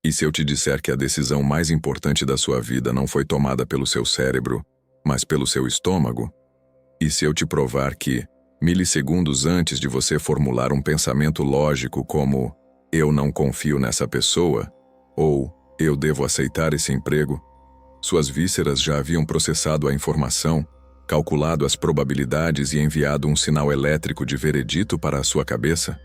E se eu te disser que a decisão mais importante da sua vida não foi tomada pelo seu cérebro, mas pelo seu estômago? E se eu te provar que, milissegundos antes de você formular um pensamento lógico como "eu não confio nessa pessoa" ou "eu devo aceitar esse emprego", suas vísceras já haviam processado a informação, calculado as probabilidades e enviado um sinal elétrico de veredito para a sua cabeça?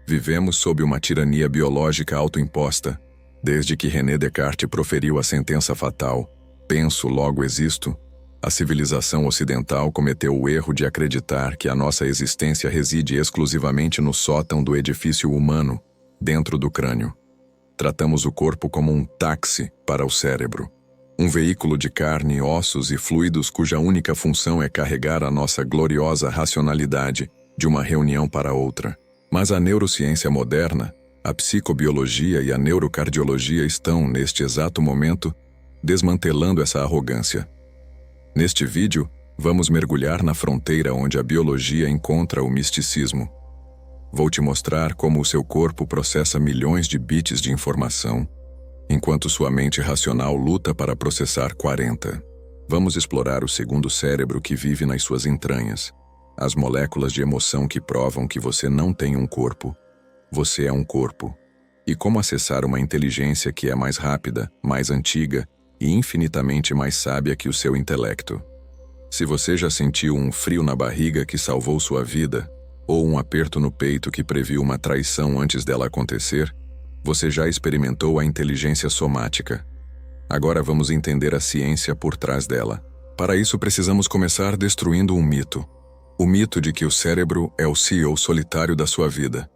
Vivemos sob uma tirania biológica autoimposta, desde que René Descartes proferiu a sentença fatal, "penso, logo existo". A civilização ocidental cometeu o erro de acreditar que a nossa existência reside exclusivamente no sótão do edifício humano, dentro do crânio. Tratamos o corpo como um táxi para o cérebro, um veículo de carne, ossos e fluidos cuja única função é carregar a nossa gloriosa racionalidade de uma reunião para outra. Mas a neurociência moderna, a psicobiologia e a neurocardiologia estão, neste exato momento, desmantelando essa arrogância. Neste vídeo, vamos mergulhar na fronteira onde a biologia encontra o misticismo. Vou te mostrar como o seu corpo processa milhões de bits de informação, enquanto sua mente racional luta para processar 40. Vamos explorar o segundo cérebro que vive nas suas entranhas, as moléculas de emoção que provam que você não tem um corpo, você é um corpo, e como acessar uma inteligência que é mais rápida, mais antiga e infinitamente mais sábia que o seu intelecto. Se você já sentiu um frio na barriga que salvou sua vida, ou um aperto no peito que previu uma traição antes dela acontecer, você já experimentou a inteligência somática. Agora vamos entender a ciência por trás dela. Para isso precisamos começar destruindo um mito. O mito de que o cérebro é o CEO solitário da sua vida.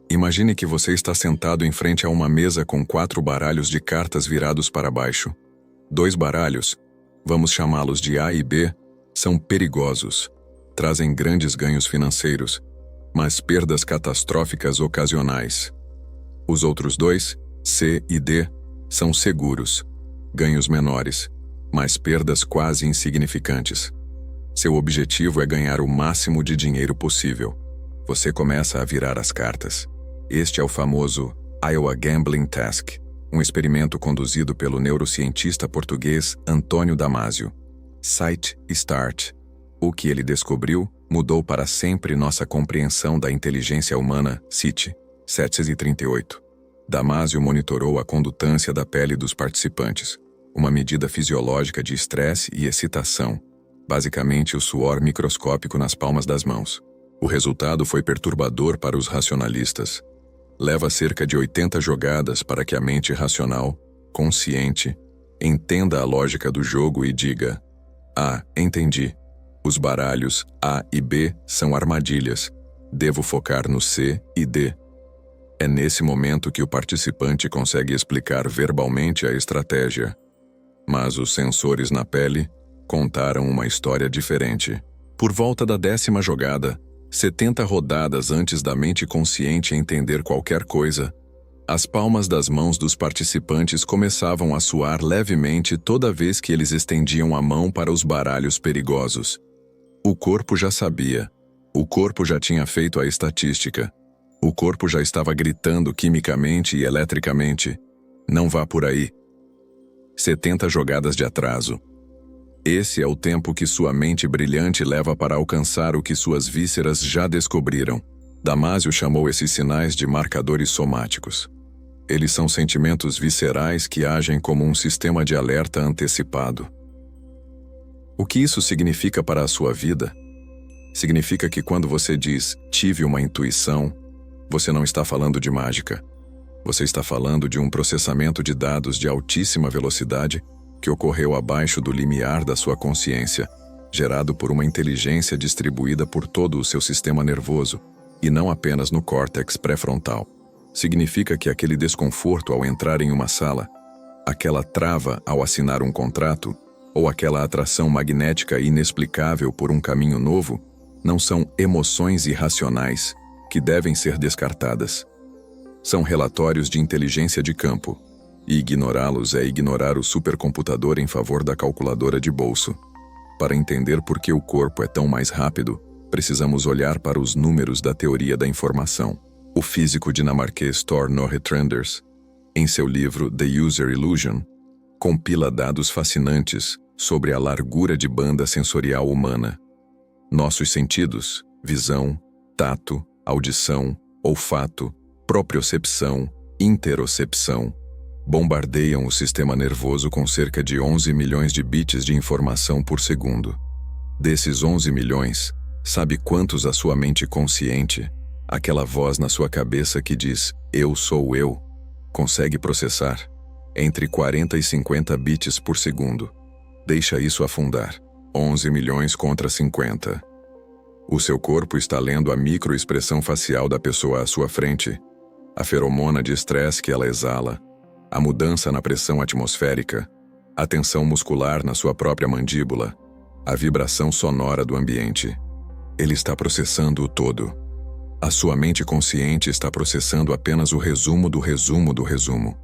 Imagine que você está sentado em frente a uma mesa com 4 baralhos de cartas virados para baixo. 2 baralhos, vamos chamá-los de A e B, são perigosos, trazem grandes ganhos financeiros, mas perdas catastróficas ocasionais. Os outros 2, C e D, são seguros, ganhos menores, mas perdas quase insignificantes. Seu objetivo é ganhar o máximo de dinheiro possível. Você começa a virar as cartas. Este é o famoso Iowa Gambling Task, um experimento conduzido pelo neurocientista português Antônio Damasio. Sight Start. O que ele descobriu mudou para sempre nossa compreensão da inteligência humana, CIT, 738. Damasio monitorou a condutância da pele dos participantes, uma medida fisiológica de estresse e excitação, basicamente o suor microscópico nas palmas das mãos. O resultado foi perturbador para os racionalistas. Leva cerca de 80 jogadas para que a mente racional, consciente, entenda a lógica do jogo e diga: "Ah, entendi. Os baralhos A e B são armadilhas. Devo focar no C e D." É nesse momento que o participante consegue explicar verbalmente a estratégia. Mas os sensores na pele contaram uma história diferente. Por volta da 10ª jogada, 70 rodadas antes da mente consciente entender qualquer coisa, as palmas das mãos dos participantes começavam a suar levemente toda vez que eles estendiam a mão para os baralhos perigosos. O corpo já sabia. O corpo já tinha feito a estatística. O corpo já estava gritando quimicamente e eletricamente: "Não vá por aí." 70 jogadas de atraso. Esse é o tempo que sua mente brilhante leva para alcançar o que suas vísceras já descobriram. Damasio chamou esses sinais de marcadores somáticos. Eles são sentimentos viscerais que agem como um sistema de alerta antecipado. O que isso significa para a sua vida? Significa que quando você diz "tive uma intuição", você não está falando de mágica. Você está falando de um processamento de dados de altíssima velocidade que ocorreu abaixo do limiar da sua consciência, gerado por uma inteligência distribuída por todo o seu sistema nervoso, e não apenas no córtex pré-frontal. Significa que aquele desconforto ao entrar em uma sala, aquela trava ao assinar um contrato, ou aquela atração magnética inexplicável por um caminho novo, não são emoções irracionais que devem ser descartadas. São relatórios de inteligência de campo, e ignorá-los é ignorar o supercomputador em favor da calculadora de bolso. Para entender por que o corpo é tão mais rápido, precisamos olhar para os números da teoria da informação. O físico dinamarquês Thor Norhe Tranders em seu livro The User Illusion, compila dados fascinantes sobre a largura de banda sensorial humana. Nossos sentidos, visão, tato, audição, olfato, propriocepção, interocepção, bombardeiam o sistema nervoso com cerca de 11 milhões de bits de informação por segundo. Desses 11 milhões, sabe quantos a sua mente consciente, aquela voz na sua cabeça que diz "eu sou eu", consegue processar? Entre 40 e 50 bits por segundo. Deixa isso afundar. 11 milhões contra 50. O seu corpo está lendo a microexpressão facial da pessoa à sua frente, a feromona de estresse que ela exala, a mudança na pressão atmosférica, a tensão muscular na sua própria mandíbula, a vibração sonora do ambiente. Ele está processando o todo. A sua mente consciente está processando apenas o resumo do resumo do resumo.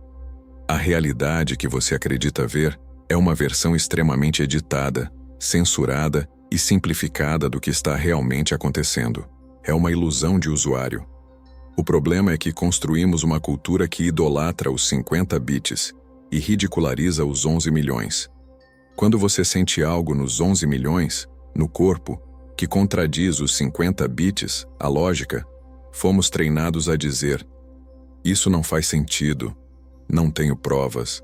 A realidade que você acredita ver é uma versão extremamente editada, censurada e simplificada do que está realmente acontecendo. É uma ilusão de usuário. O problema é que construímos uma cultura que idolatra os 50 bits e ridiculariza os 11 milhões. Quando você sente algo nos 11 milhões, no corpo, que contradiz os 50 bits, a lógica, fomos treinados a dizer: isso não faz sentido, não tenho provas,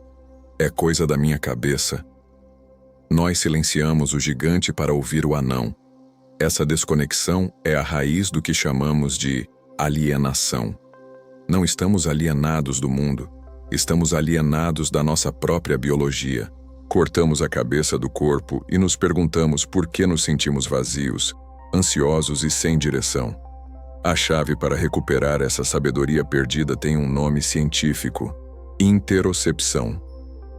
é coisa da minha cabeça. Nós silenciamos o gigante para ouvir o anão. Essa desconexão é a raiz do que chamamos de alienação. Não estamos alienados do mundo, estamos alienados da nossa própria biologia. Cortamos a cabeça do corpo e nos perguntamos por que nos sentimos vazios, ansiosos e sem direção. A chave para recuperar essa sabedoria perdida tem um nome científico: interocepção.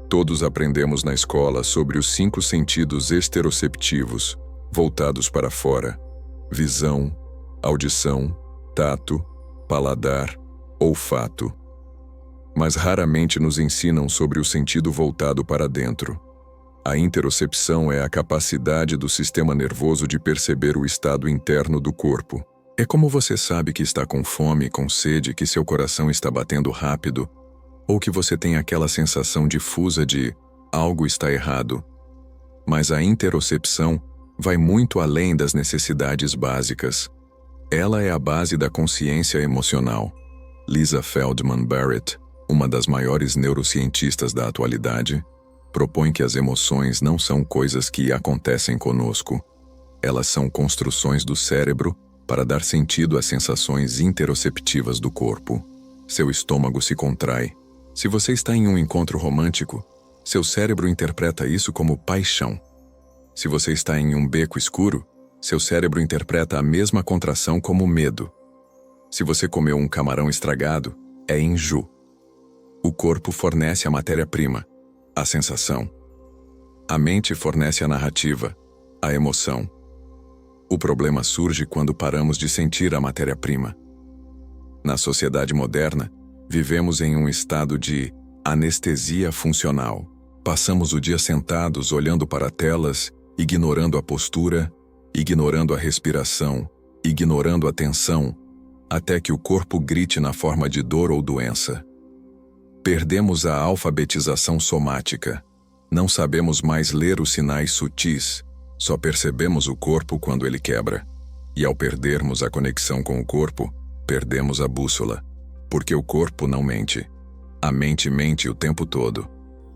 Todos aprendemos na escola sobre os 5 sentidos esteroceptivos, voltados para fora: visão, audição, tato, paladar, olfato. Mas raramente nos ensinam sobre o sentido voltado para dentro. A interocepção é a capacidade do sistema nervoso de perceber o estado interno do corpo. É como você sabe que está com fome, com sede, que seu coração está batendo rápido, ou que você tem aquela sensação difusa de algo está errado. Mas a interocepção vai muito além das necessidades básicas. Ela é a base da consciência emocional. Lisa Feldman Barrett, uma das maiores neurocientistas da atualidade, propõe que as emoções não são coisas que acontecem conosco. Elas são construções do cérebro para dar sentido às sensações interoceptivas do corpo. Seu estômago se contrai. Se você está em um encontro romântico, seu cérebro interpreta isso como paixão. Se você está em um beco escuro, seu cérebro interpreta a mesma contração como medo. Se você comeu um camarão estragado, é enjoo. O corpo fornece a matéria-prima, a sensação. A mente fornece a narrativa, a emoção. O problema surge quando paramos de sentir a matéria-prima. Na sociedade moderna, vivemos em um estado de anestesia funcional. Passamos o dia sentados olhando para telas, ignorando a postura, ignorando a respiração, ignorando a tensão, até que o corpo grite na forma de dor ou doença. Perdemos a alfabetização somática. Não sabemos mais ler os sinais sutis, só percebemos o corpo quando ele quebra. E ao perdermos a conexão com o corpo, perdemos a bússola. Porque o corpo não mente. A mente mente o tempo todo.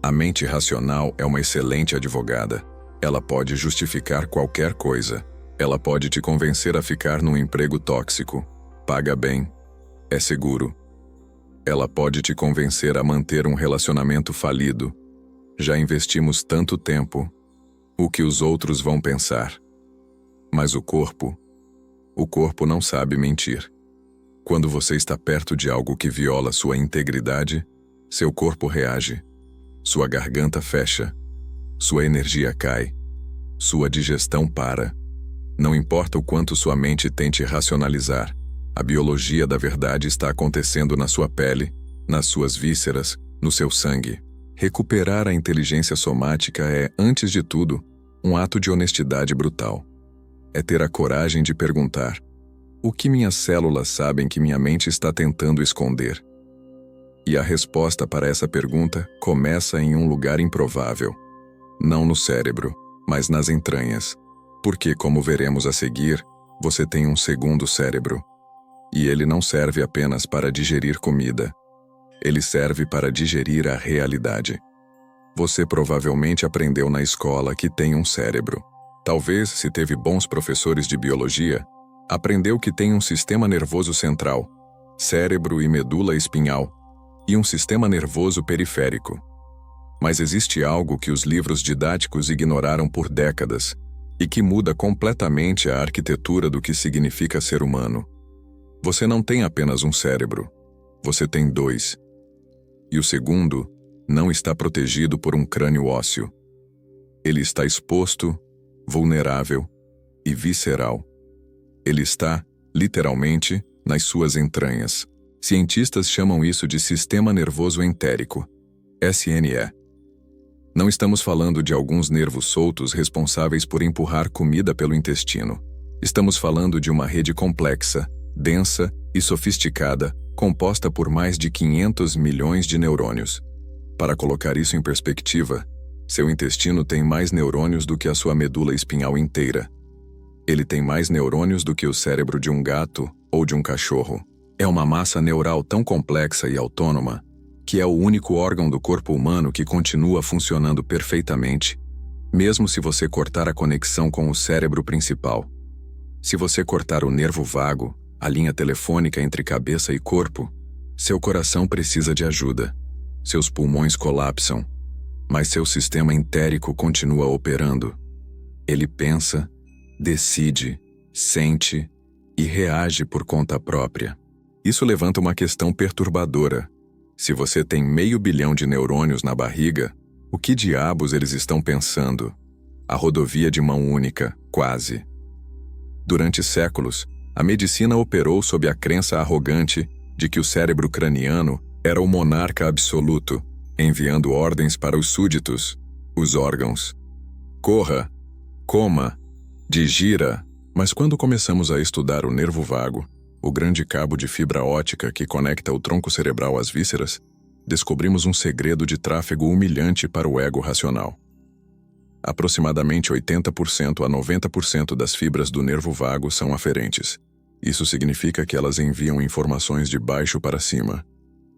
A mente racional é uma excelente advogada. Ela pode justificar qualquer coisa. Ela pode te convencer a ficar num emprego tóxico. Paga bem. É seguro. Ela pode te convencer a manter um relacionamento falido. Já investimos tanto tempo. O que os outros vão pensar? Mas o corpo não sabe mentir. Quando você está perto de algo que viola sua integridade, seu corpo reage. Sua garganta fecha. Sua energia cai. Sua digestão para. Não importa o quanto sua mente tente racionalizar, a biologia da verdade está acontecendo na sua pele, nas suas vísceras, no seu sangue. Recuperar a inteligência somática é, antes de tudo, um ato de honestidade brutal. É ter a coragem de perguntar: o que minhas células sabem que minha mente está tentando esconder? E a resposta para essa pergunta começa em um lugar improvável. Não no cérebro, mas nas entranhas. Porque, como veremos a seguir, você tem um segundo cérebro. E ele não serve apenas para digerir comida. Ele serve para digerir a realidade. Você provavelmente aprendeu na escola que tem um cérebro. Talvez, se teve bons professores de biologia, aprendeu que tem um sistema nervoso central, cérebro e medula espinhal, e um sistema nervoso periférico. Mas existe algo que os livros didáticos ignoraram por décadas e que muda completamente a arquitetura do que significa ser humano. Você não tem apenas um cérebro, você tem dois. E o segundo não está protegido por um crânio ósseo. Ele está exposto, vulnerável e visceral. Ele está, literalmente, nas suas entranhas. Cientistas chamam isso de sistema nervoso entérico, SNE. Não estamos falando de alguns nervos soltos responsáveis por empurrar comida pelo intestino. Estamos falando de uma rede complexa, densa e sofisticada, composta por mais de 500 milhões de neurônios. Para colocar isso em perspectiva, seu intestino tem mais neurônios do que a sua medula espinhal inteira. Ele tem mais neurônios do que o cérebro de um gato ou de um cachorro. É uma massa neural tão complexa e autônoma que é o único órgão do corpo humano que continua funcionando perfeitamente, mesmo se você cortar a conexão com o cérebro principal. Se você cortar o nervo vago, a linha telefônica entre cabeça e corpo, seu coração precisa de ajuda. Seus pulmões colapsam, mas seu sistema entérico continua operando. Ele pensa, decide, sente e reage por conta própria. Isso levanta uma questão perturbadora. Se você tem 500 milhão de neurônios na barriga, o que diabos eles estão pensando? A rodovia de mão única, quase. Durante séculos, a medicina operou sob a crença arrogante de que o cérebro craniano era o monarca absoluto, enviando ordens para os súditos, os órgãos. Corra, coma, digira. Mas quando começamos a estudar o nervo vago, o grande cabo de fibra óptica que conecta o tronco cerebral às vísceras, descobrimos um segredo de tráfego humilhante para o ego racional. Aproximadamente 80% a 90% das fibras do nervo vago são aferentes. Isso significa que elas enviam informações de baixo para cima,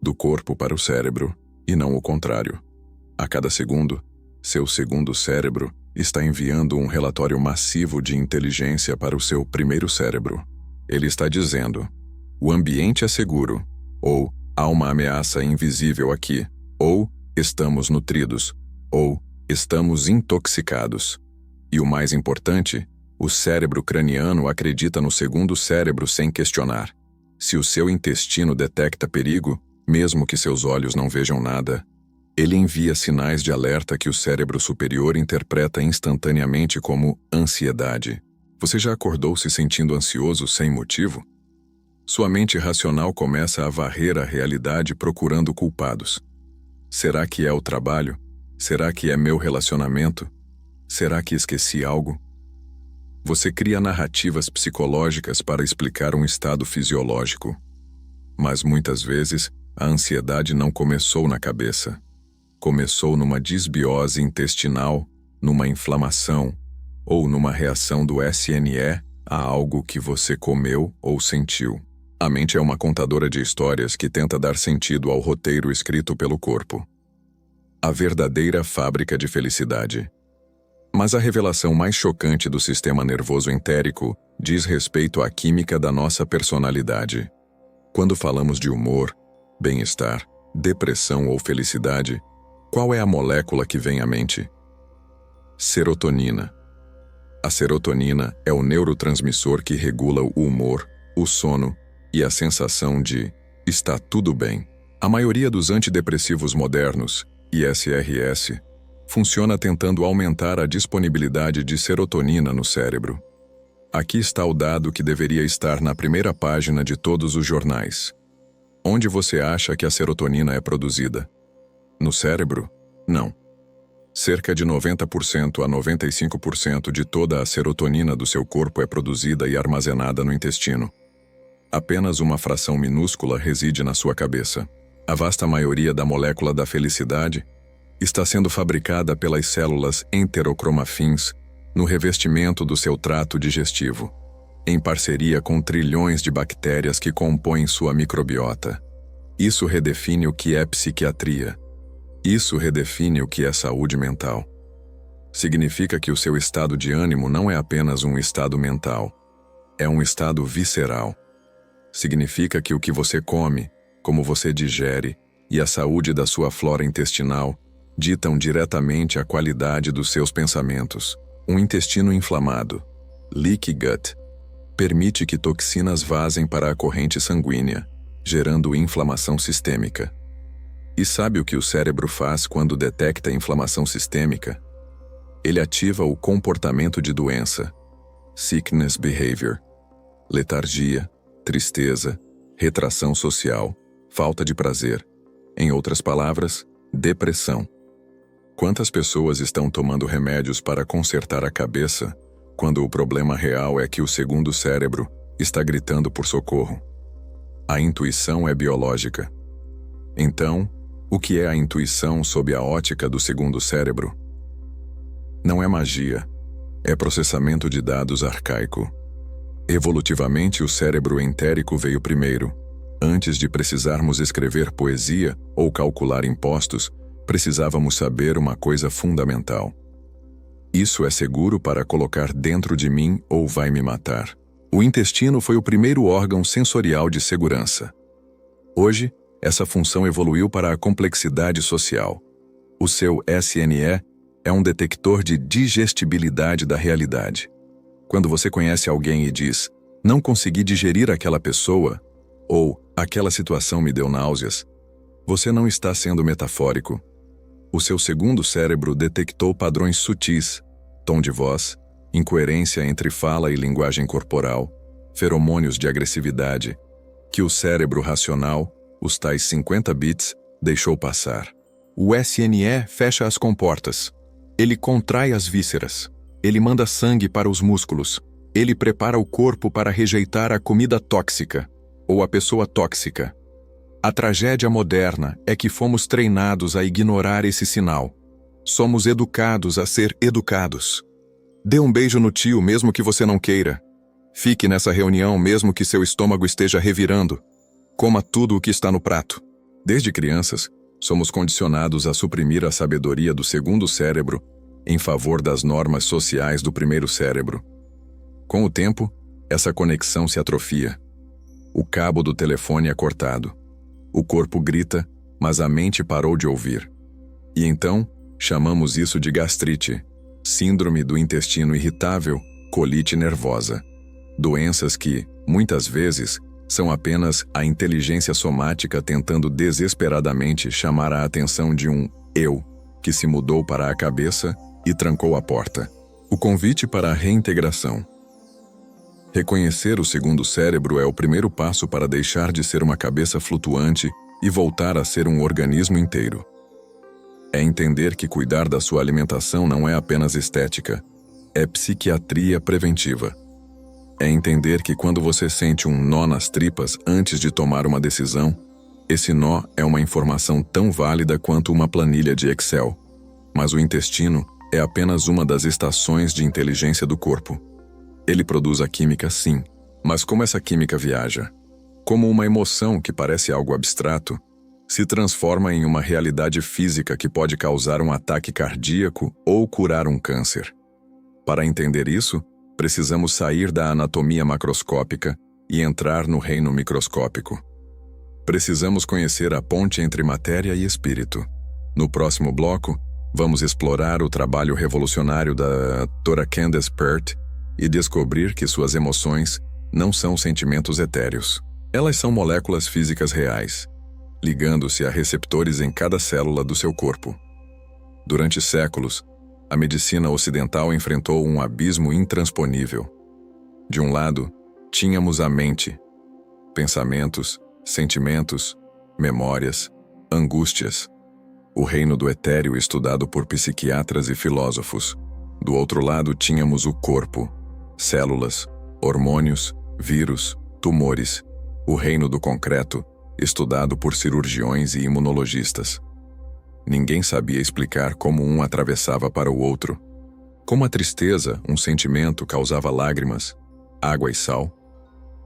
do corpo para o cérebro, e não o contrário. A cada segundo, seu segundo cérebro está enviando um relatório massivo de inteligência para o seu primeiro cérebro. Ele está dizendo: o ambiente é seguro, ou há uma ameaça invisível aqui, ou estamos nutridos, ou estamos intoxicados. E o mais importante, o cérebro craniano acredita no segundo cérebro sem questionar. Se o seu intestino detecta perigo, mesmo que seus olhos não vejam nada, ele envia sinais de alerta que o cérebro superior interpreta instantaneamente como ansiedade. Você já acordou se sentindo ansioso sem motivo? Sua mente racional começa a varrer a realidade procurando culpados. Será que é o trabalho? Será que é meu relacionamento? Será que esqueci algo? Você cria narrativas psicológicas para explicar um estado fisiológico. Mas muitas vezes, a ansiedade não começou na cabeça. Começou numa disbiose intestinal, numa inflamação, ou numa reação do SNE a algo que você comeu ou sentiu. A mente é uma contadora de histórias que tenta dar sentido ao roteiro escrito pelo corpo. A verdadeira fábrica de felicidade. Mas a revelação mais chocante do sistema nervoso entérico diz respeito à química da nossa personalidade. Quando falamos de humor, bem-estar, depressão ou felicidade, qual é a molécula que vem à mente? Serotonina. A serotonina é o neurotransmissor que regula o humor, o sono e a sensação de está tudo bem. A maioria dos antidepressivos modernos, ISRS, funciona tentando aumentar a disponibilidade de serotonina no cérebro. Aqui está o dado que deveria estar na primeira página de todos os jornais. Onde você acha que a serotonina é produzida? No cérebro? Não. Cerca de 90% a 95% de toda a serotonina do seu corpo é produzida e armazenada no intestino. Apenas uma fração minúscula reside na sua cabeça. A vasta maioria da molécula da felicidade está sendo fabricada pelas células enterocromafins no revestimento do seu trato digestivo, em parceria com trilhões de bactérias que compõem sua microbiota. Isso redefine o que é psiquiatria. Isso redefine o que é saúde mental. Significa que o seu estado de ânimo não é apenas um estado mental, é um estado visceral. Significa que o que você come, como você digere e a saúde da sua flora intestinal ditam diretamente a qualidade dos seus pensamentos. Um intestino inflamado, leaky gut, permite que toxinas vazem para a corrente sanguínea, gerando inflamação sistêmica. E sabe o que o cérebro faz quando detecta inflamação sistêmica? Ele ativa o comportamento de doença, sickness behavior, letargia, tristeza, retração social, falta de prazer. Em outras palavras, depressão. Quantas pessoas estão tomando remédios para consertar a cabeça, quando o problema real é que o segundo cérebro está gritando por socorro? A intuição é biológica. Então, o que é a intuição sob a ótica do segundo cérebro? Não é magia, é processamento de dados arcaico. Evolutivamente, o cérebro entérico veio primeiro. Antes de precisarmos escrever poesia ou calcular impostos, precisávamos saber uma coisa fundamental. Isso é seguro para colocar dentro de mim ou vai me matar? O intestino foi o primeiro órgão sensorial de segurança. Hoje, essa função evoluiu para a complexidade social. O seu SNE é um detector de digestibilidade da realidade. Quando você conhece alguém e diz, não consegui digerir aquela pessoa, ou aquela situação me deu náuseas, você não está sendo metafórico. O seu segundo cérebro detectou padrões sutis, tom de voz, incoerência entre fala e linguagem corporal, feromônios de agressividade, que o cérebro racional, os tais 50 bits, deixou passar. O SNE fecha as comportas. Ele contrai as vísceras. Ele manda sangue para os músculos. Ele prepara o corpo para rejeitar a comida tóxica, ou a pessoa tóxica. A tragédia moderna é que fomos treinados a ignorar esse sinal. Somos educados a ser educados. Dê um beijo no tio mesmo que você não queira. Fique nessa reunião mesmo que seu estômago esteja revirando. Coma tudo o que está no prato. Desde crianças, somos condicionados a suprimir a sabedoria do segundo cérebro em favor das normas sociais do primeiro cérebro. Com o tempo, essa conexão se atrofia. O cabo do telefone é cortado. O corpo grita, mas a mente parou de ouvir. E então, chamamos isso de gastrite, síndrome do intestino irritável, colite nervosa. Doenças que, muitas vezes, são apenas a inteligência somática tentando desesperadamente chamar a atenção de um eu que se mudou para a cabeça e trancou a porta. O convite para a reintegração. Reconhecer o segundo cérebro é o primeiro passo para deixar de ser uma cabeça flutuante e voltar a ser um organismo inteiro. É entender que cuidar da sua alimentação não é apenas estética, é psiquiatria preventiva. É entender que quando você sente um nó nas tripas antes de tomar uma decisão, esse nó é uma informação tão válida quanto uma planilha de Excel. Mas o intestino é apenas uma das estações de inteligência do corpo. Ele produz a química, sim, mas como essa química viaja? Como uma emoção que parece algo abstrato, se transforma em uma realidade física que pode causar um ataque cardíaco ou curar um câncer. Para entender isso, precisamos sair da anatomia macroscópica e entrar no reino microscópico. Precisamos conhecer a ponte entre matéria e espírito. No próximo bloco, vamos explorar o trabalho revolucionário da Dra. Candace Pert e descobrir que suas emoções não são sentimentos etéreos. Elas são moléculas físicas reais, ligando-se a receptores em cada célula do seu corpo. Durante séculos, a medicina ocidental enfrentou um abismo intransponível. De um lado, tínhamos a mente, pensamentos, sentimentos, memórias, angústias, o reino do etéreo estudado por psiquiatras e filósofos. Do outro lado, tínhamos o corpo, células, hormônios, vírus, tumores, o reino do concreto, estudado por cirurgiões e imunologistas. Ninguém sabia explicar como um atravessava para o outro. Como a tristeza, um sentimento, causava lágrimas, água e sal.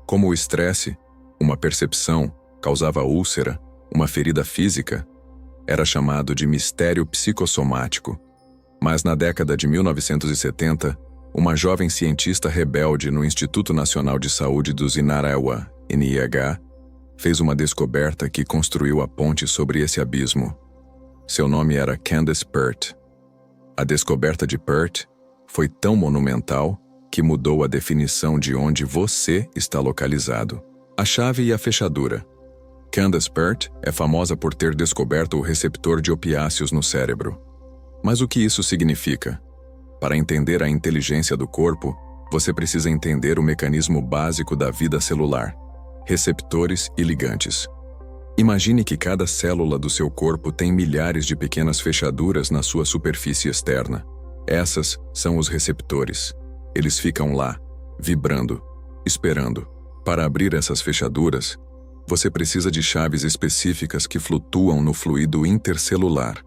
Como o estresse, uma percepção, causava úlcera, uma ferida física. Era chamado de mistério psicossomático. Mas na década de 1970, uma jovem cientista rebelde no Instituto Nacional de Saúde do Zinarawa, NIH, fez uma descoberta que construiu a ponte sobre esse abismo. Seu nome era Candace Pert. A descoberta de Pert foi tão monumental que mudou a definição de onde você está localizado. A chave e a fechadura. Candace Pert é famosa por ter descoberto o receptor de opiáceos no cérebro. Mas o que isso significa? Para entender a inteligência do corpo, você precisa entender o mecanismo básico da vida celular: receptores e ligantes. Imagine que cada célula do seu corpo tem milhares de pequenas fechaduras na sua superfície externa. Essas são os receptores. Eles ficam lá, vibrando, esperando. Para abrir essas fechaduras, você precisa de chaves específicas que flutuam no fluido intercelular.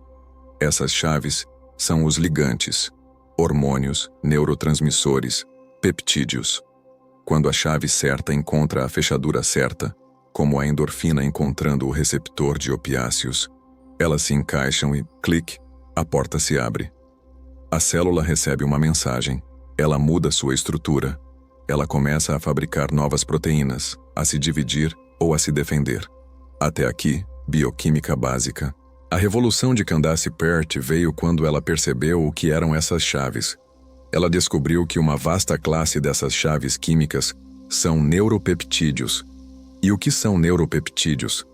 Essas chaves são os ligantes, hormônios, neurotransmissores, peptídeos. Quando a chave certa encontra a fechadura certa, como a endorfina encontrando o receptor de opiáceos, elas se encaixam e, clique, a porta se abre. A célula recebe uma mensagem. Ela muda sua estrutura. Ela começa a fabricar novas proteínas, a se dividir ou a se defender. Até aqui, bioquímica básica. A revolução de Candace Pert veio quando ela percebeu o que eram essas chaves. Ela descobriu que uma vasta classe dessas chaves químicas são neuropeptídeos. E o que são neuropeptídeos?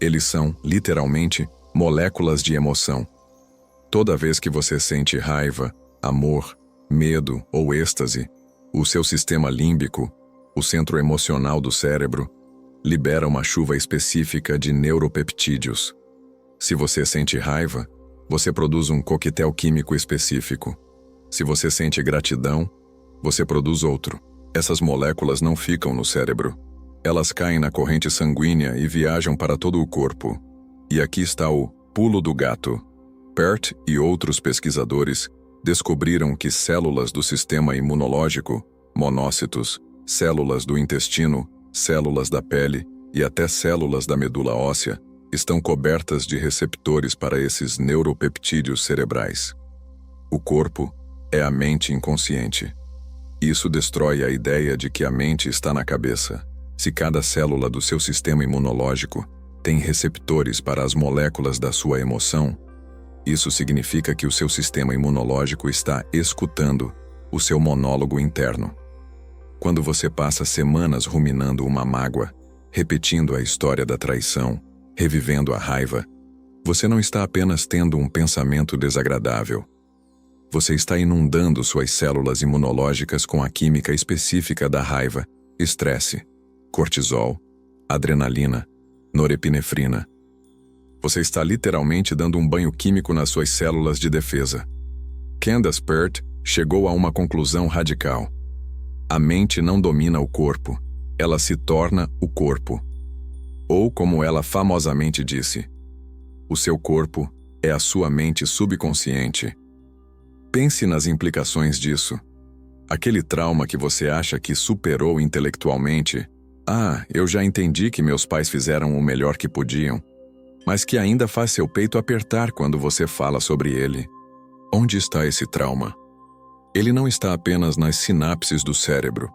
Eles são, literalmente, moléculas de emoção. Toda vez que você sente raiva, amor, medo ou êxtase, o seu sistema límbico, o centro emocional do cérebro, libera uma chuva específica de neuropeptídeos. Se você sente raiva, você produz um coquetel químico específico. Se você sente gratidão, você produz outro. Essas moléculas não ficam no cérebro. Elas caem na corrente sanguínea e viajam para todo o corpo. E aqui está o pulo do gato. Pert e outros pesquisadores descobriram que células do sistema imunológico, monócitos, células do intestino, células da pele e até células da medula óssea estão cobertas de receptores para esses neuropeptídeos cerebrais. O corpo é a mente inconsciente. Isso destrói a ideia de que a mente está na cabeça. Se cada célula do seu sistema imunológico tem receptores para as moléculas da sua emoção, isso significa que o seu sistema imunológico está escutando o seu monólogo interno. Quando você passa semanas ruminando uma mágoa, repetindo a história da traição, revivendo a raiva, você não está apenas tendo um pensamento desagradável. Você está inundando suas células imunológicas com a química específica da raiva, estresse, cortisol, adrenalina, norepinefrina. Você está literalmente dando um banho químico nas suas células de defesa. Candace Pert chegou a uma conclusão radical. A mente não domina o corpo, ela se torna o corpo. Ou como ela famosamente disse, o seu corpo é a sua mente subconsciente. Pense nas implicações disso. Aquele trauma que você acha que superou intelectualmente. Eu já entendi que meus pais fizeram o melhor que podiam, mas que ainda faz seu peito apertar quando você fala sobre ele. Onde está esse trauma? Ele não está apenas nas sinapses do cérebro.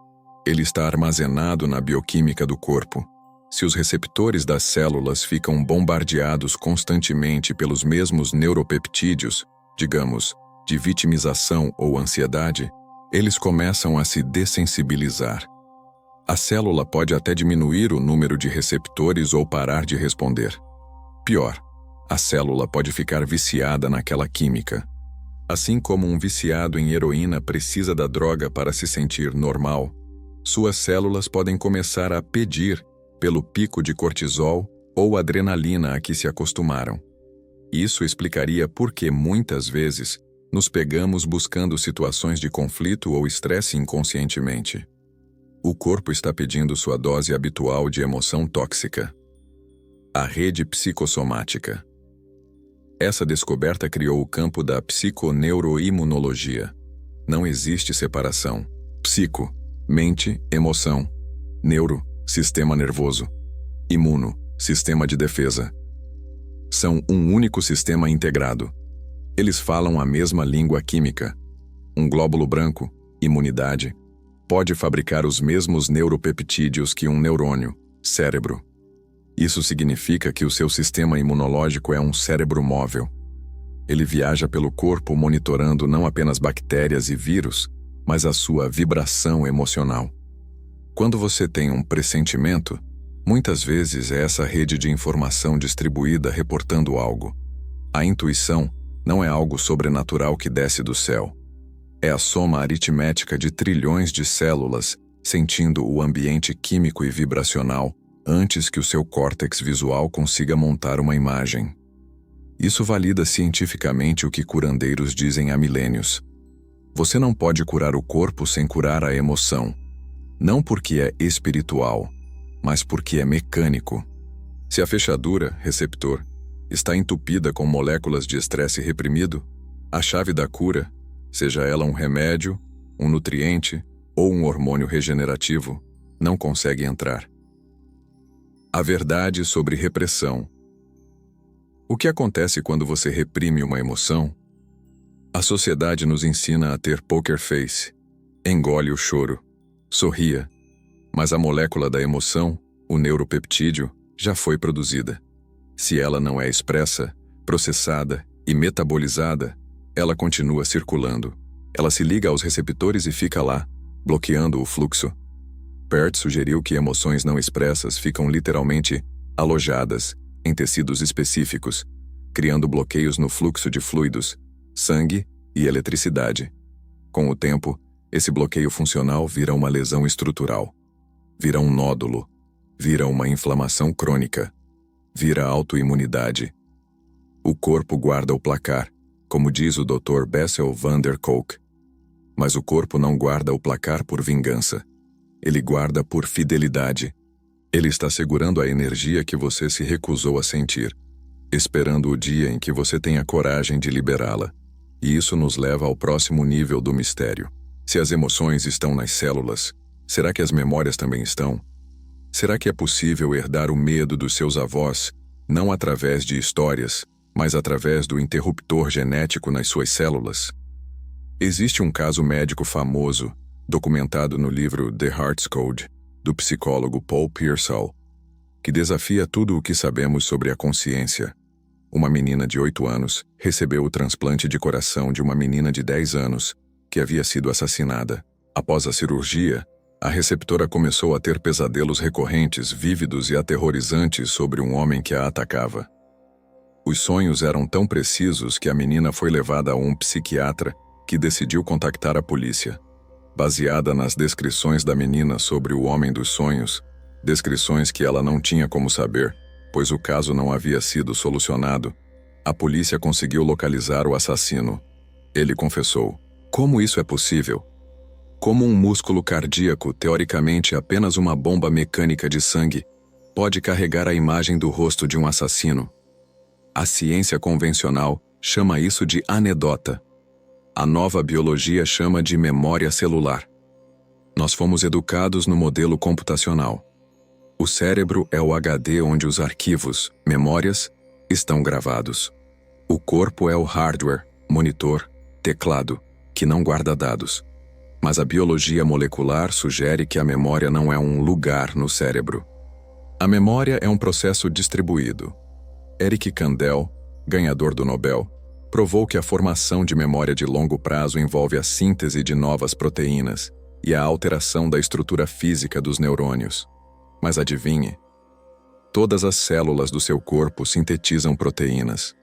Ele está armazenado na bioquímica do corpo. Se os receptores das células ficam bombardeados constantemente pelos mesmos neuropeptídeos, digamos, de vitimização ou ansiedade, eles começam a se dessensibilizar. A célula pode até diminuir o número de receptores ou parar de responder. Pior, a célula pode ficar viciada naquela química. Assim como um viciado em heroína precisa da droga para se sentir normal, suas células podem começar a pedir pelo pico de cortisol ou adrenalina a que se acostumaram. Isso explicaria por que muitas vezes nos pegamos buscando situações de conflito ou estresse inconscientemente. O corpo está pedindo sua dose habitual de emoção tóxica. A rede psicossomática. Essa descoberta criou o campo da psiconeuroimunologia. Não existe separação. Psico, mente, emoção. Neuro, sistema nervoso. Imuno, sistema de defesa. São um único sistema integrado. Eles falam a mesma língua química. Um glóbulo branco, imunidade, pode fabricar os mesmos neuropeptídeos que um neurônio, cérebro. Isso significa que o seu sistema imunológico é um cérebro móvel. Ele viaja pelo corpo monitorando não apenas bactérias e vírus, mas a sua vibração emocional. Quando você tem um pressentimento, muitas vezes é essa rede de informação distribuída reportando algo. A intuição não é algo sobrenatural que desce do céu. É a soma aritmética de trilhões de células sentindo o ambiente químico e vibracional antes que o seu córtex visual consiga montar uma imagem. Isso valida cientificamente o que curandeiros dizem há milênios. Você não pode curar o corpo sem curar a emoção. Não porque é espiritual, mas porque é mecânico. Se a fechadura, receptor, está entupida com moléculas de estresse reprimido, a chave da cura, seja ela um remédio, um nutriente ou um hormônio regenerativo, não consegue entrar. A verdade sobre repressão. O que acontece quando você reprime uma emoção? A sociedade nos ensina a ter poker face. Engole o choro. Sorria. Mas a molécula da emoção, o neuropeptídeo, já foi produzida. Se ela não é expressa, processada e metabolizada, ela continua circulando. Ela se liga aos receptores e fica lá, bloqueando o fluxo. Peart sugeriu que emoções não expressas ficam literalmente alojadas em tecidos específicos, criando bloqueios no fluxo de fluidos, sangue e eletricidade. Com o tempo, esse bloqueio funcional vira uma lesão estrutural, vira um nódulo, vira uma inflamação crônica, vira autoimunidade. O corpo guarda o placar, como diz o Dr. Bessel van der Kolk. Mas o corpo não guarda o placar por vingança. Ele guarda por fidelidade. Ele está segurando a energia que você se recusou a sentir, esperando o dia em que você tenha coragem de liberá-la. E isso nos leva ao próximo nível do mistério. Se as emoções estão nas células, será que as memórias também estão? Será que é possível herdar o medo dos seus avós, não através de histórias, mas através do interruptor genético nas suas células? Existe um caso médico famoso, documentado no livro The Heart's Code, do psicólogo Paul Pearsall, que desafia tudo o que sabemos sobre a consciência. Uma menina de 8 anos recebeu o transplante de coração de uma menina de 10 anos, que havia sido assassinada. Após a cirurgia, a receptora começou a ter pesadelos recorrentes, vívidos e aterrorizantes sobre um homem que a atacava. Os sonhos eram tão precisos que a menina foi levada a um psiquiatra que decidiu contactar a polícia. Baseada nas descrições da menina sobre o homem dos sonhos, descrições que ela não tinha como saber, pois o caso não havia sido solucionado, a polícia conseguiu localizar o assassino. Ele confessou: "Como isso é possível? Como um músculo cardíaco, teoricamente apenas uma bomba mecânica de sangue, pode carregar a imagem do rosto de um assassino?" A ciência convencional chama isso de anedota. A nova biologia chama de memória celular. Nós fomos educados no modelo computacional. O cérebro é o HD onde os arquivos, memórias, estão gravados. O corpo é o hardware, monitor, teclado, que não guarda dados. Mas a biologia molecular sugere que a memória não é um lugar no cérebro. A memória é um processo distribuído. Eric Kandel, ganhador do Nobel, provou que a formação de memória de longo prazo envolve a síntese de novas proteínas e a alteração da estrutura física dos neurônios. Mas adivinhe, todas as células do seu corpo sintetizam proteínas.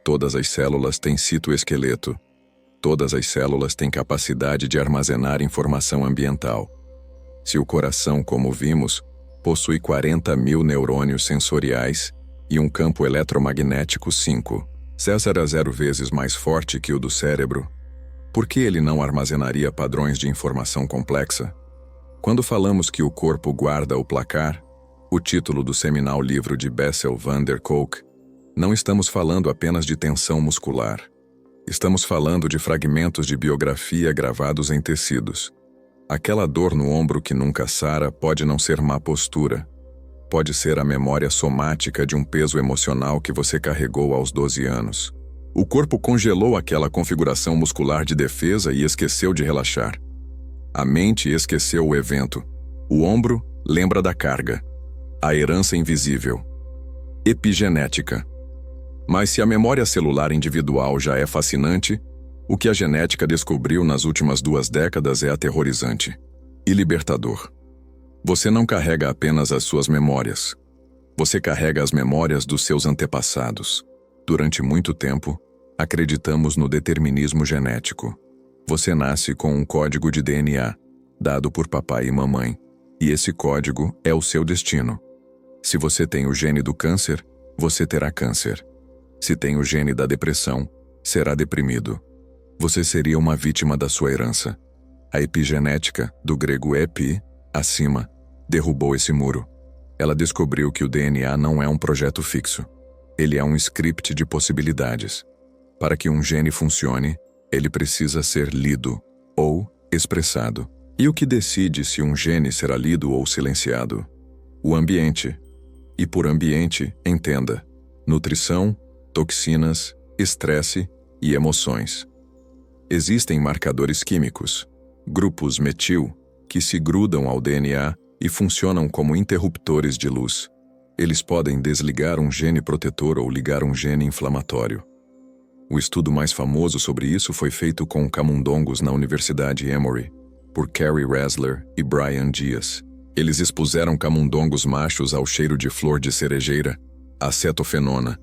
Todas as células têm citoesqueleto. Todas as células têm capacidade de armazenar informação ambiental. Se o coração, como vimos, possui 40 mil neurônios sensoriais e um campo eletromagnético 5,0 vezes mais forte que o do cérebro, por que ele não armazenaria padrões de informação complexa? Quando falamos que o corpo guarda o placar, O título do seminal livro de Bessel van der Kolk. Não estamos falando apenas de tensão muscular. Estamos falando de fragmentos de biografia gravados em tecidos. Aquela dor no ombro que nunca sara pode não ser má postura. Pode ser a memória somática de um peso emocional que você carregou aos 12 anos. O corpo congelou aquela configuração muscular de defesa e esqueceu de relaxar. A mente esqueceu o evento. O ombro lembra da carga. A herança invisível. Epigenética. Mas se a memória celular individual já é fascinante, o que a genética descobriu nas últimas 2 décadas é aterrorizante e libertador. Você não carrega apenas as suas memórias. Você carrega as memórias dos seus antepassados. Durante muito tempo, acreditamos no determinismo genético. Você nasce com um código de DNA, dado por papai e mamãe, e esse código é o seu destino. Se você tem o gene do câncer, você terá câncer. Se tem o gene da depressão, será deprimido. Você seria uma vítima da sua herança. A epigenética, do grego epi, acima, derrubou esse muro. Ela descobriu que o DNA não é um projeto fixo. Ele é um script de possibilidades. Para que um gene funcione, ele precisa ser lido ou expressado. E o que decide se um gene será lido ou silenciado? O ambiente. E por ambiente, entenda: nutrição, toxinas, estresse e emoções. Existem marcadores químicos, grupos metil, que se grudam ao DNA e funcionam como interruptores de luz. Eles podem desligar um gene protetor ou ligar um gene inflamatório. O estudo mais famoso sobre isso foi feito com camundongos na Universidade Emory, por Carrie Ressler e Brian Dias. Eles expuseram camundongos machos ao cheiro de flor de cerejeira, acetofenona,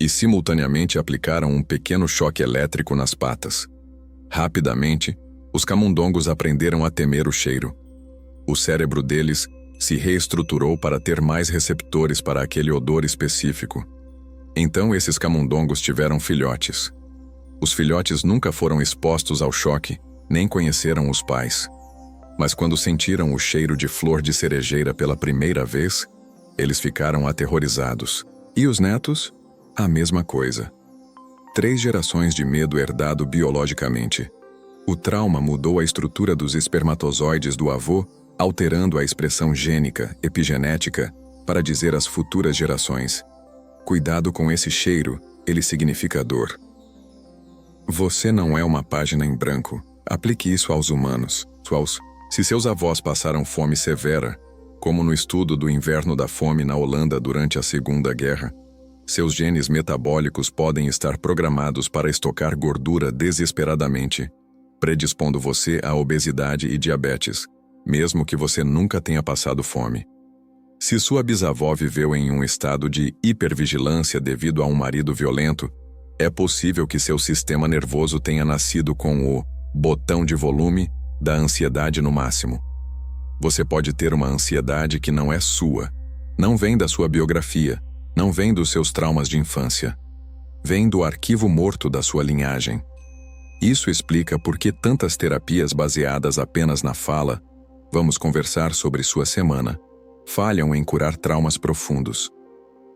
e simultaneamente aplicaram um pequeno choque elétrico nas patas. Rapidamente, os camundongos aprenderam a temer o cheiro. O cérebro deles se reestruturou para ter mais receptores para aquele odor específico. Então esses camundongos tiveram filhotes. Os filhotes nunca foram expostos ao choque, nem conheceram os pais. Mas quando sentiram o cheiro de flor de cerejeira pela primeira vez, eles ficaram aterrorizados. E os netos? A mesma coisa. 3 gerações de medo herdado biologicamente. O trauma mudou a estrutura dos espermatozoides do avô, alterando a expressão gênica, epigenética, para dizer às futuras gerações: cuidado com esse cheiro, ele significa dor. Você não é uma página em branco. Aplique isso aos humanos. Se seus avós passaram fome severa, como no estudo do inverno da fome na Holanda durante a Segunda Guerra, seus genes metabólicos podem estar programados para estocar gordura desesperadamente, predispondo você à obesidade e diabetes, mesmo que você nunca tenha passado fome. Se sua bisavó viveu em um estado de hipervigilância devido a um marido violento, é possível que seu sistema nervoso tenha nascido com o botão de volume da ansiedade no máximo. Você pode ter uma ansiedade que não é sua, não vem da sua biografia, não vem dos seus traumas de infância. Vem do arquivo morto da sua linhagem. Isso explica por que tantas terapias baseadas apenas na fala, vamos conversar sobre sua semana, falham em curar traumas profundos.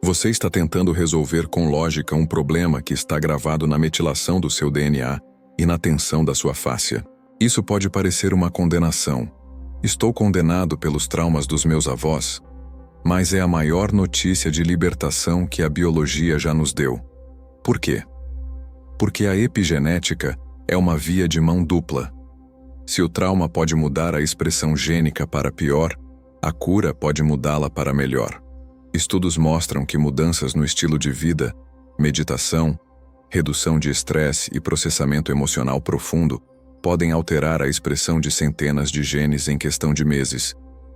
Você está tentando resolver com lógica um problema que está gravado na metilação do seu DNA e na tensão da sua fáscia. Isso pode parecer uma condenação. Estou condenado pelos traumas dos meus avós, mas é a maior notícia de libertação que a biologia já nos deu. Por quê? Porque a epigenética é uma via de mão dupla. Se o trauma pode mudar a expressão gênica para pior, a cura pode mudá-la para melhor. Estudos mostram que mudanças no estilo de vida, meditação, redução de estresse e processamento emocional profundo podem alterar a expressão de centenas de genes em questão de meses.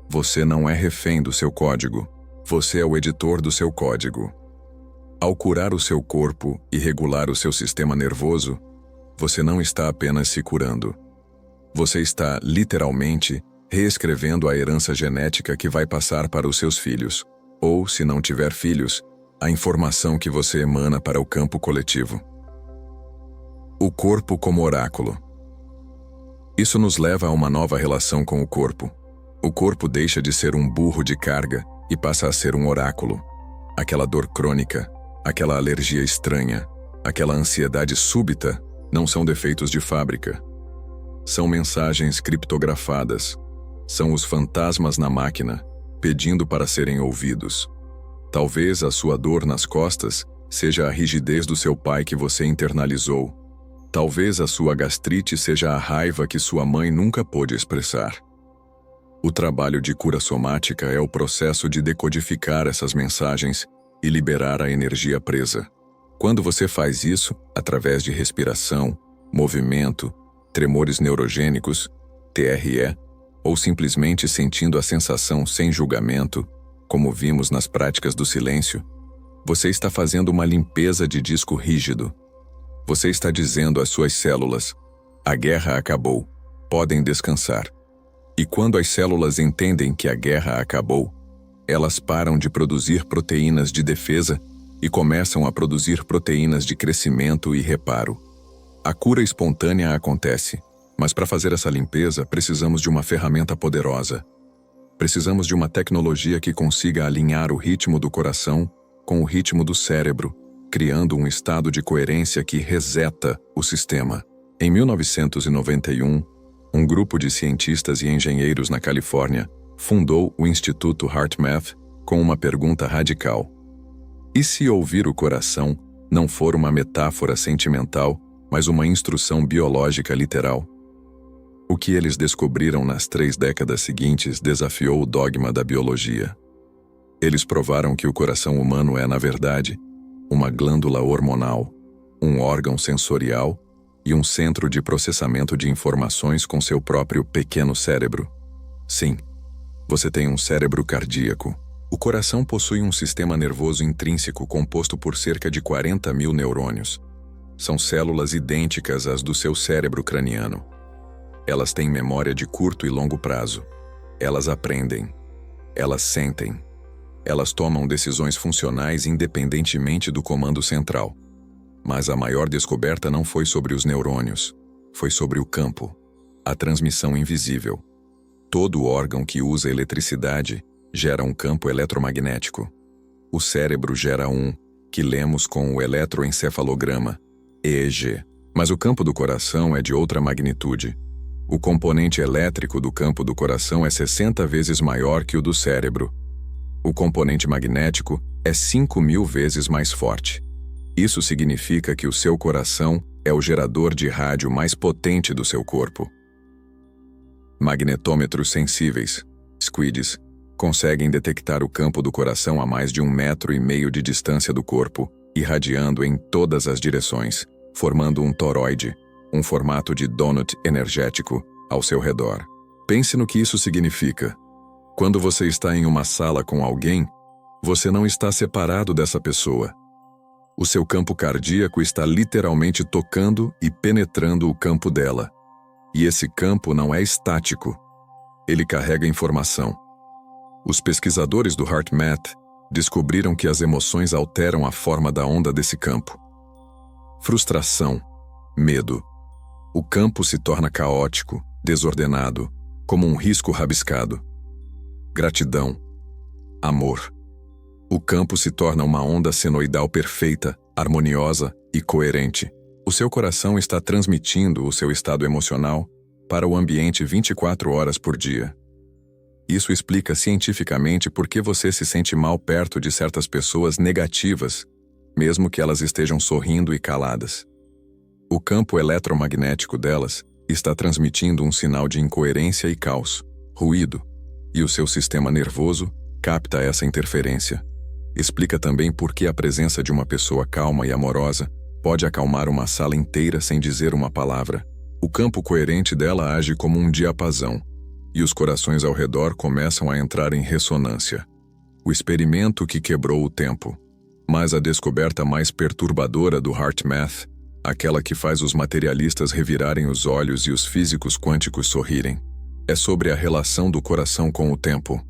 Você não é refém do seu código. Você é o editor do seu código. Ao curar o seu corpo e regular o seu sistema nervoso, você não está apenas se curando. Você está, literalmente, reescrevendo a herança genética que vai passar para os seus filhos, ou, se não tiver filhos, a informação que você emana para o campo coletivo. O corpo como oráculo. Isso nos leva a uma nova relação com o corpo. O corpo deixa de ser um burro de carga e passa a ser um oráculo. Aquela dor crônica, aquela alergia estranha, aquela ansiedade súbita não são defeitos de fábrica. São mensagens criptografadas. São os fantasmas na máquina, pedindo para serem ouvidos. Talvez a sua dor nas costas seja a rigidez do seu pai que você internalizou. Talvez a sua gastrite seja a raiva que sua mãe nunca pôde expressar. O trabalho de cura somática é o processo de decodificar essas mensagens e liberar a energia presa. Quando você faz isso, através de respiração, movimento, tremores neurogênicos, TRE, ou simplesmente sentindo a sensação sem julgamento, como vimos nas práticas do silêncio, você está fazendo uma limpeza de disco rígido. Você está dizendo às suas células: a guerra acabou, podem descansar. E quando as células entendem que a guerra acabou, elas param de produzir proteínas de defesa e começam a produzir proteínas de crescimento e reparo. A cura espontânea acontece, mas para fazer essa limpeza precisamos de uma ferramenta poderosa. Precisamos de uma tecnologia que consiga alinhar o ritmo do coração com o ritmo do cérebro, criando um estado de coerência que reseta o sistema. Em 1991, um grupo de cientistas e engenheiros na Califórnia fundou o Instituto HeartMath com uma pergunta radical: e se ouvir o coração não for uma metáfora sentimental, mas uma instrução biológica literal? O que eles descobriram nas 3 décadas seguintes desafiou o dogma da biologia. Eles provaram que o coração humano é, na verdade, uma glândula hormonal, um órgão sensorial e um centro de processamento de informações com seu próprio pequeno cérebro. Sim, você tem um cérebro cardíaco. O coração possui um sistema nervoso intrínseco composto por cerca de 40 mil neurônios. São células idênticas às do seu cérebro craniano. Elas têm memória de curto e longo prazo. Elas aprendem. Elas sentem. Elas tomam decisões funcionais independentemente do comando central. Mas a maior descoberta não foi sobre os neurônios. Foi sobre o campo. A transmissão invisível. Todo órgão que usa eletricidade gera um campo eletromagnético. O cérebro gera um, que lemos com o eletroencefalograma, EEG. Mas o campo do coração é de outra magnitude. O componente elétrico do campo do coração é 60 vezes maior que o do cérebro. O componente magnético é 5.000 vezes mais forte. Isso significa que o seu coração é o gerador de rádio mais potente do seu corpo. Magnetômetros sensíveis, SQUIDs, conseguem detectar o campo do coração a mais de 1,5 metros de distância do corpo, irradiando em todas as direções, formando um toroide, um formato de donut energético, ao seu redor. Pense no que isso significa. Quando você está em uma sala com alguém, você não está separado dessa pessoa. O seu campo cardíaco está literalmente tocando e penetrando o campo dela. E esse campo não é estático. Ele carrega informação. Os pesquisadores do HeartMath descobriram que as emoções alteram a forma da onda desse campo. Frustração, medo. O campo se torna caótico, desordenado, como um risco rabiscado. Gratidão, amor. O campo se torna uma onda senoidal perfeita, harmoniosa e coerente. O seu coração está transmitindo o seu estado emocional para o ambiente 24 horas por dia. Isso explica cientificamente por que você se sente mal perto de certas pessoas negativas, mesmo que elas estejam sorrindo e caladas. O campo eletromagnético delas está transmitindo um sinal de incoerência e caos, ruído, e o seu sistema nervoso capta essa interferência. Explica também por que a presença de uma pessoa calma e amorosa pode acalmar uma sala inteira sem dizer uma palavra. O campo coerente dela age como um diapasão, e os corações ao redor começam a entrar em ressonância. O experimento que quebrou o tempo. Mas a descoberta mais perturbadora do HeartMath, aquela que faz os materialistas revirarem os olhos e os físicos quânticos sorrirem, é sobre a relação do coração com o tempo.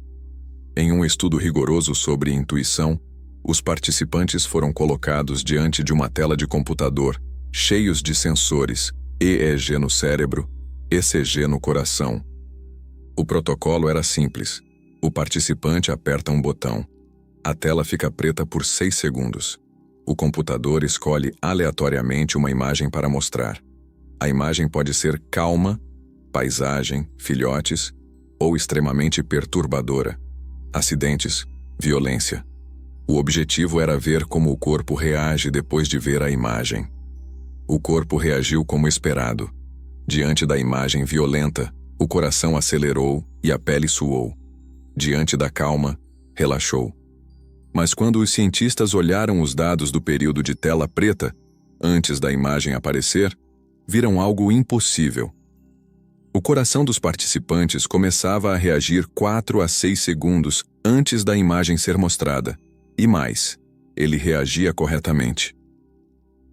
Em um estudo rigoroso sobre intuição, os participantes foram colocados diante de uma tela de computador, cheios de sensores, EEG no cérebro, ECG no coração. O protocolo era simples. O participante aperta um botão. A tela fica preta por 6 segundos. O computador escolhe aleatoriamente uma imagem para mostrar. A imagem pode ser calma, paisagem, filhotes, ou extremamente perturbadora, acidentes, violência. O objetivo era ver como o corpo reage depois de ver a imagem. O corpo reagiu como esperado. Diante da imagem violenta, o coração acelerou e a pele suou. Diante da calma, relaxou. Mas quando os cientistas olharam os dados do período de tela preta, antes da imagem aparecer, viram algo impossível. O coração dos participantes começava a reagir 4 a 6 segundos antes da imagem ser mostrada. E mais, ele reagia corretamente.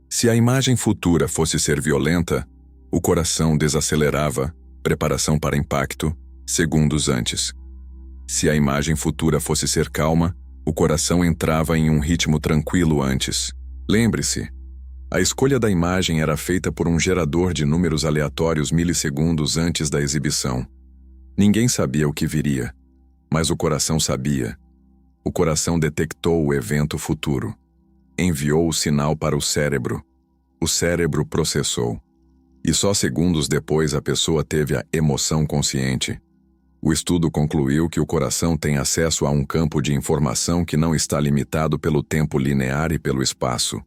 Se a imagem futura fosse ser violenta, o coração desacelerava, preparação para impacto, segundos antes. Se a imagem futura fosse ser calma, o coração entrava em um ritmo tranquilo antes. Lembre-se, a escolha da imagem era feita por um gerador de números aleatórios milissegundos antes da exibição. Ninguém sabia o que viria, mas o coração sabia. O coração detectou o evento futuro. Enviou o sinal para o cérebro. O cérebro processou. E só segundos depois a pessoa teve a emoção consciente. O estudo concluiu que o coração tem acesso a um campo de informação que não está limitado pelo tempo linear e pelo espaço.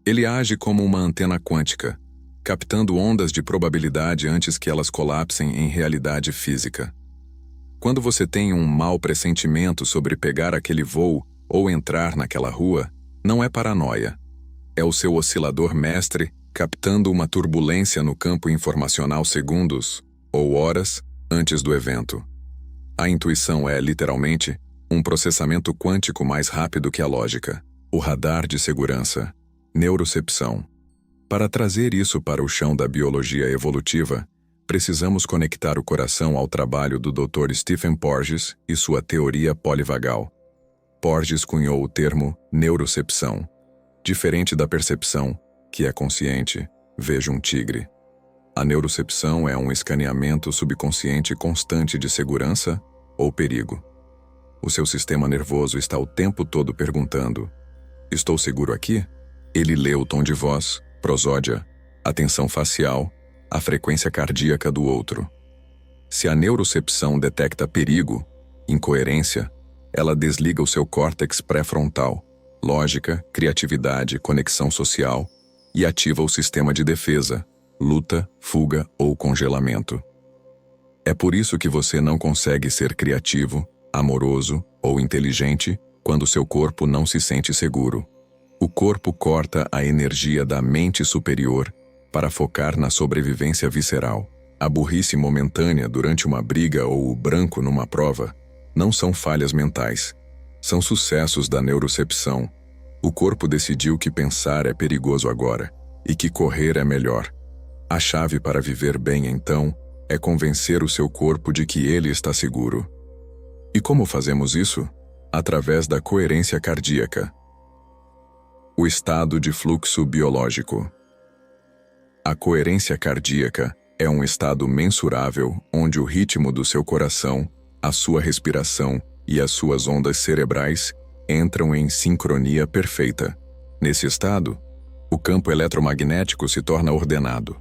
Ele age como uma antena quântica, captando ondas de probabilidade antes que elas colapsem em realidade física. Quando você tem um mau pressentimento sobre pegar aquele voo ou entrar naquela rua, não é paranoia. É o seu oscilador mestre captando uma turbulência no campo informacional segundos ou horas antes do evento. A intuição é, literalmente, um processamento quântico mais rápido que a lógica. O radar de segurança. Neurocepção. Para trazer isso para o chão da biologia evolutiva, precisamos conectar o coração ao trabalho do Dr. Stephen Porges e sua teoria polivagal. Porges cunhou o termo neurocepção. Diferente da percepção, que é consciente, veja um tigre. A neurocepção é um escaneamento subconsciente constante de segurança ou perigo. O seu sistema nervoso está o tempo todo perguntando: estou seguro aqui? Ele lê o tom de voz, prosódia, a tensão facial, a frequência cardíaca do outro. Se a neurocepção detecta perigo, incoerência, ela desliga o seu córtex pré-frontal, lógica, criatividade, conexão social, e ativa o sistema de defesa, luta, fuga ou congelamento. É por isso que você não consegue ser criativo, amoroso ou inteligente quando seu corpo não se sente seguro. O corpo corta a energia da mente superior para focar na sobrevivência visceral. A burrice momentânea durante uma briga ou o branco numa prova não são falhas mentais, são sucessos da neurocepção. O corpo decidiu que pensar é perigoso agora e que correr é melhor. A chave para viver bem, então, é convencer o seu corpo de que ele está seguro. E como fazemos isso? Através da coerência cardíaca. O estado de fluxo biológico. A coerência cardíaca é um estado mensurável onde o ritmo do seu coração, a sua respiração e as suas ondas cerebrais entram em sincronia perfeita. Nesse estado, o campo eletromagnético se torna ordenado.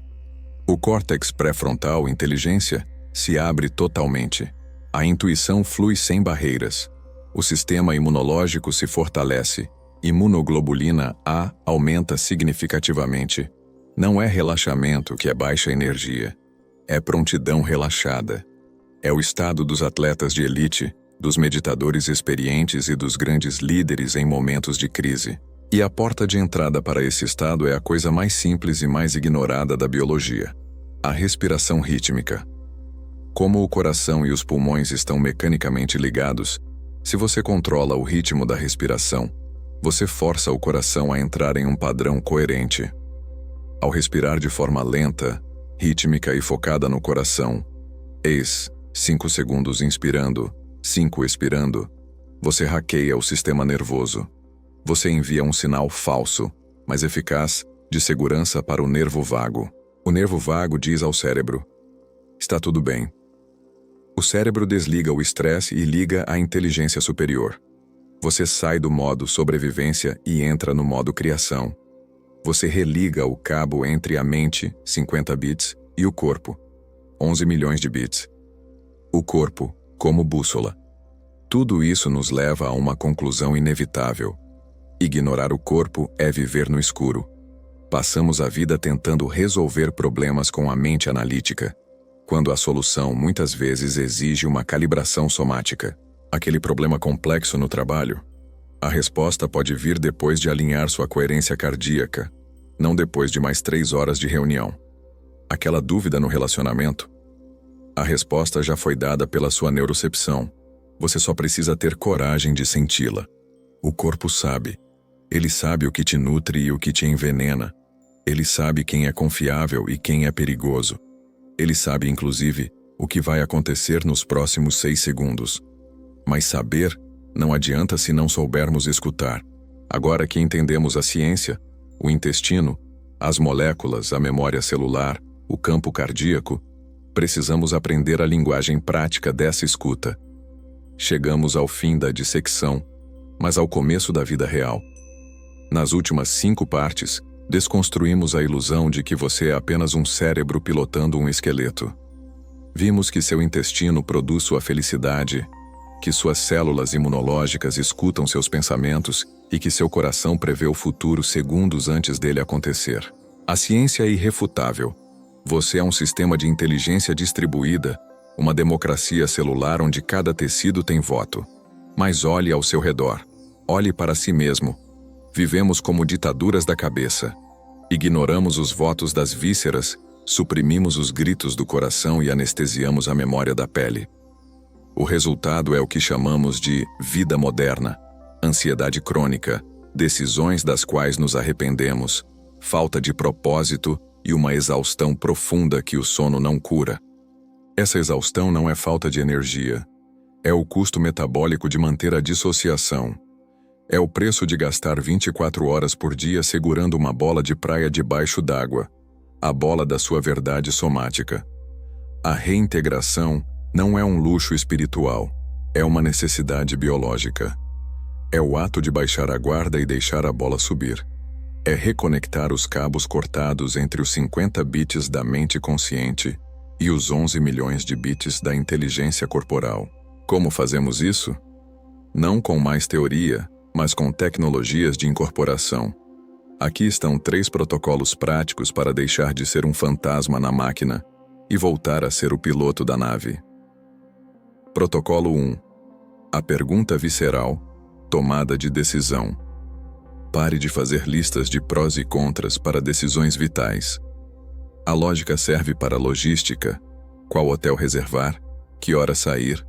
O córtex pré-frontal, inteligência, se abre totalmente. A intuição flui sem barreiras. O sistema imunológico se fortalece. Imunoglobulina A aumenta significativamente. Não é relaxamento que é baixa energia. É prontidão relaxada. É o estado dos atletas de elite, dos meditadores experientes e dos grandes líderes em momentos de crise. E a porta de entrada para esse estado é a coisa mais simples e mais ignorada da biologia: a respiração rítmica. Como o coração e os pulmões estão mecanicamente ligados, se você controla o ritmo da respiração, você força o coração a entrar em um padrão coerente. Ao respirar de forma lenta, rítmica e focada no coração, 5 segundos inspirando, 5 expirando, você hackeia o sistema nervoso. Você envia um sinal falso, mas eficaz, de segurança para o nervo vago. O nervo vago diz ao cérebro: está tudo bem. O cérebro desliga o estresse e liga a inteligência superior. Você sai do modo sobrevivência e entra no modo criação. Você religa o cabo entre a mente, 50 bits, e o corpo, 11 milhões de bits. O corpo, como bússola. Tudo isso nos leva a uma conclusão inevitável. Ignorar o corpo é viver no escuro. Passamos a vida tentando resolver problemas com a mente analítica, quando a solução muitas vezes exige uma calibração somática. Aquele problema complexo no trabalho? A resposta pode vir depois de alinhar sua coerência cardíaca, não depois de mais 3 horas de reunião. Aquela dúvida no relacionamento? A resposta já foi dada pela sua neurocepção. Você só precisa ter coragem de senti-la. O corpo sabe. Ele sabe o que te nutre e o que te envenena. Ele sabe quem é confiável e quem é perigoso. Ele sabe, inclusive, o que vai acontecer nos próximos 6 segundos. Mas saber não adianta se não soubermos escutar. Agora que entendemos a ciência, o intestino, as moléculas, a memória celular, o campo cardíaco, precisamos aprender a linguagem prática dessa escuta. Chegamos ao fim da dissecção, mas ao começo da vida real. Nas últimas 5 partes, desconstruímos a ilusão de que você é apenas um cérebro pilotando um esqueleto. Vimos que seu intestino produz sua felicidade, que suas células imunológicas escutam seus pensamentos e que seu coração prevê o futuro segundos antes dele acontecer. A ciência é irrefutável. Você é um sistema de inteligência distribuída, uma democracia celular onde cada tecido tem voto. Mas olhe ao seu redor. Olhe para si mesmo. Vivemos como ditaduras da cabeça. Ignoramos os votos das vísceras, suprimimos os gritos do coração e anestesiamos a memória da pele. O resultado é o que chamamos de vida moderna, ansiedade crônica, decisões das quais nos arrependemos, falta de propósito e uma exaustão profunda que o sono não cura. Essa exaustão não é falta de energia. É o custo metabólico de manter a dissociação. É o preço de gastar 24 horas por dia segurando uma bola de praia debaixo d'água, a bola da sua verdade somática. A reintegração não é um luxo espiritual, é uma necessidade biológica. É o ato de baixar a guarda e deixar a bola subir. É reconectar os cabos cortados entre os 50 bits da mente consciente e os 11 milhões de bits da inteligência corporal. Como fazemos isso? Não com mais teoria, mas com tecnologias de incorporação. Aqui estão 3 protocolos práticos para deixar de ser um fantasma na máquina e voltar a ser o piloto da nave. Protocolo 1. A pergunta visceral, tomada de decisão. Pare de fazer listas de prós e contras para decisões vitais. A lógica serve para logística, qual hotel reservar, que hora sair,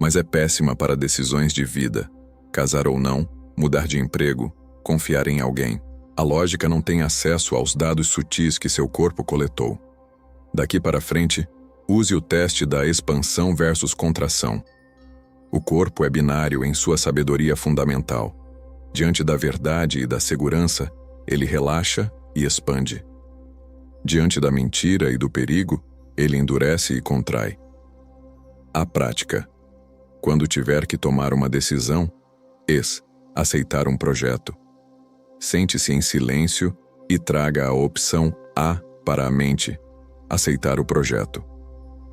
mas é péssima para decisões de vida, casar ou não, mudar de emprego, confiar em alguém. A lógica não tem acesso aos dados sutis que seu corpo coletou. Daqui para frente, use o teste da expansão versus contração. O corpo é binário em sua sabedoria fundamental. Diante da verdade e da segurança, ele relaxa e expande. Diante da mentira e do perigo, ele endurece e contrai. A prática. Quando tiver que tomar uma decisão, aceitar um projeto. Sente-se em silêncio e traga a opção A para a mente, aceitar o projeto.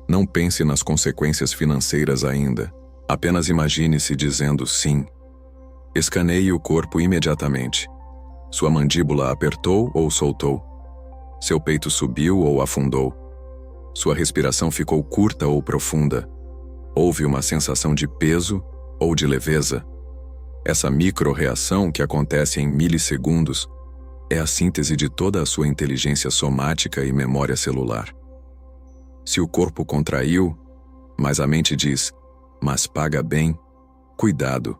Não pense nas consequências financeiras ainda. Apenas imagine-se dizendo sim. Escaneie o corpo imediatamente. Sua mandíbula apertou ou soltou? Seu peito subiu ou afundou? Sua respiração ficou curta ou profunda? Houve uma sensação de peso ou de leveza? Essa micro-reação que acontece em milissegundos é a síntese de toda a sua inteligência somática e memória celular. Se o corpo contraiu, mas a mente diz, mas paga bem, cuidado.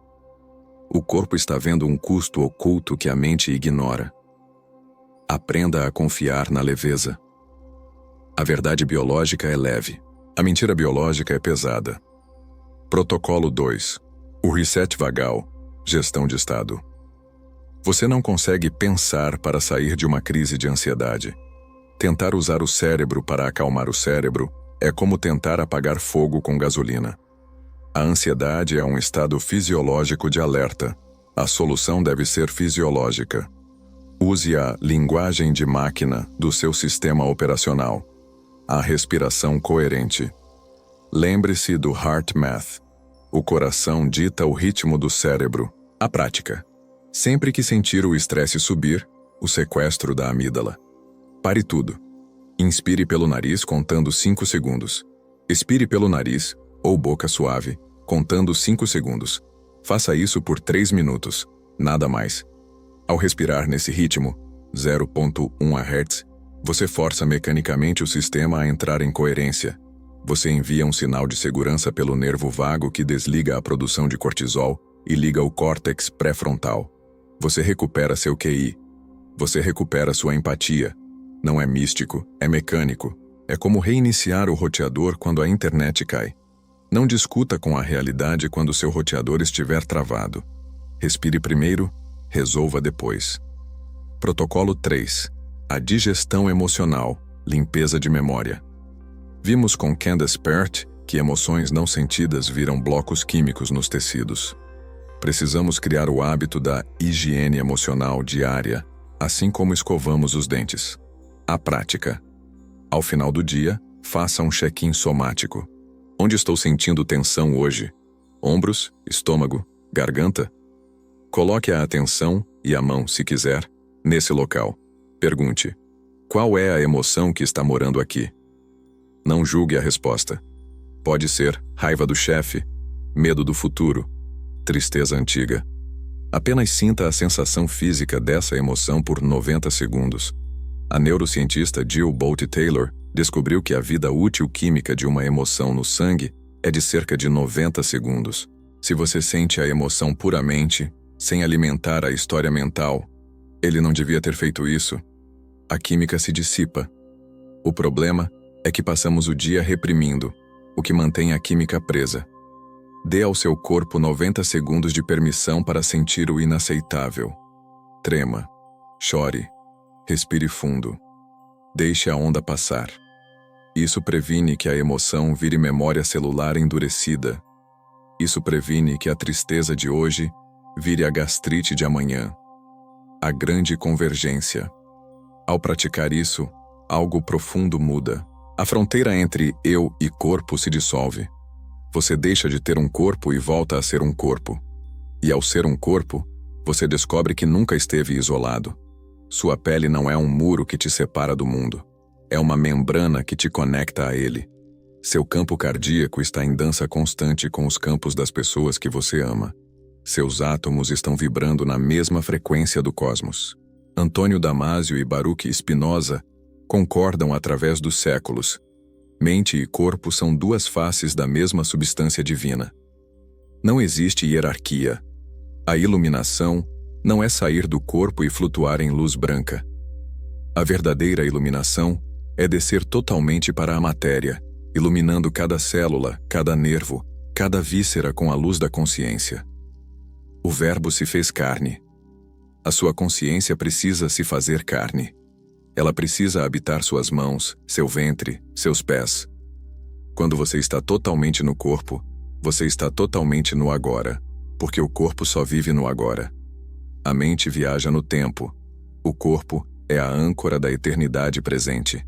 O corpo está vendo um custo oculto que a mente ignora. Aprenda a confiar na leveza. A verdade biológica é leve. A mentira biológica é pesada. Protocolo 2. O reset vagal. Gestão de estado. Você não consegue pensar para sair de uma crise de ansiedade. Tentar usar o cérebro para acalmar o cérebro É como tentar apagar fogo com gasolina. A ansiedade é um estado fisiológico de alerta. A solução deve ser fisiológica. Use a linguagem de máquina do seu sistema operacional. A respiração coerente. Lembre-se do Heart Math. O coração dita o ritmo do cérebro. A prática. Sempre que sentir o estresse subir, o sequestro da amígdala. Pare tudo. Inspire pelo nariz contando 5 segundos. Expire pelo nariz, ou boca suave, contando 5 segundos. Faça isso por 3 minutos, nada mais. Ao respirar nesse ritmo, 0,1 Hz, você força mecanicamente o sistema a entrar em coerência. Você envia um sinal de segurança pelo nervo vago que desliga a produção de cortisol e liga o córtex pré-frontal. Você recupera seu QI. Você recupera sua empatia. Não é místico, é mecânico. É como reiniciar o roteador quando a internet cai. Não discuta com a realidade quando seu roteador estiver travado. Respire primeiro, resolva depois. Protocolo 3. A digestão emocional, limpeza de memória. Vimos com Candace Pert que emoções não sentidas viram blocos químicos nos tecidos. Precisamos criar o hábito da higiene emocional diária, assim como escovamos os dentes. A prática. Ao final do dia, faça um check-in somático. Onde estou sentindo tensão hoje? Ombros, estômago, garganta? Coloque a atenção e a mão, se quiser, nesse local. Pergunte: qual é a emoção que está morando aqui? Não julgue a resposta. Pode ser raiva do chefe, medo do futuro, tristeza antiga. Apenas sinta a sensação física dessa emoção por 90 segundos. A neurocientista Jill Bolte Taylor descobriu que a vida útil química de uma emoção no sangue é de cerca de 90 segundos. Se você sente a emoção puramente, sem alimentar a história mental, ele não devia ter feito isso. A química se dissipa. O problema é que passamos o dia reprimindo, o que mantém a química presa. Dê ao seu corpo 90 segundos de permissão para sentir o inaceitável. Trema. Chore. Respire fundo. Deixe a onda passar. Isso previne que a emoção vire memória celular endurecida. Isso previne que a tristeza de hoje vire a gastrite de amanhã. A grande convergência. Ao praticar isso, algo profundo muda. A fronteira entre eu e corpo se dissolve. Você deixa de ter um corpo e volta a ser um corpo. E ao ser um corpo, você descobre que nunca esteve isolado. Sua pele não é um muro que te separa do mundo. É uma membrana que te conecta a ele. Seu campo cardíaco está em dança constante com os campos das pessoas que você ama. Seus átomos estão vibrando na mesma frequência do cosmos. Antônio Damasio e Baruch Spinoza concordam através dos séculos. Mente e corpo são duas faces da mesma substância divina. Não existe hierarquia. A iluminação não é sair do corpo e flutuar em luz branca. A verdadeira iluminação é descer totalmente para a matéria, iluminando cada célula, cada nervo, cada víscera com a luz da consciência. O Verbo se fez carne. A sua consciência precisa se fazer carne. Ela precisa habitar suas mãos, seu ventre, seus pés. Quando você está totalmente no corpo, você está totalmente no agora, porque o corpo só vive no agora. A mente viaja no tempo. O corpo é a âncora da eternidade presente.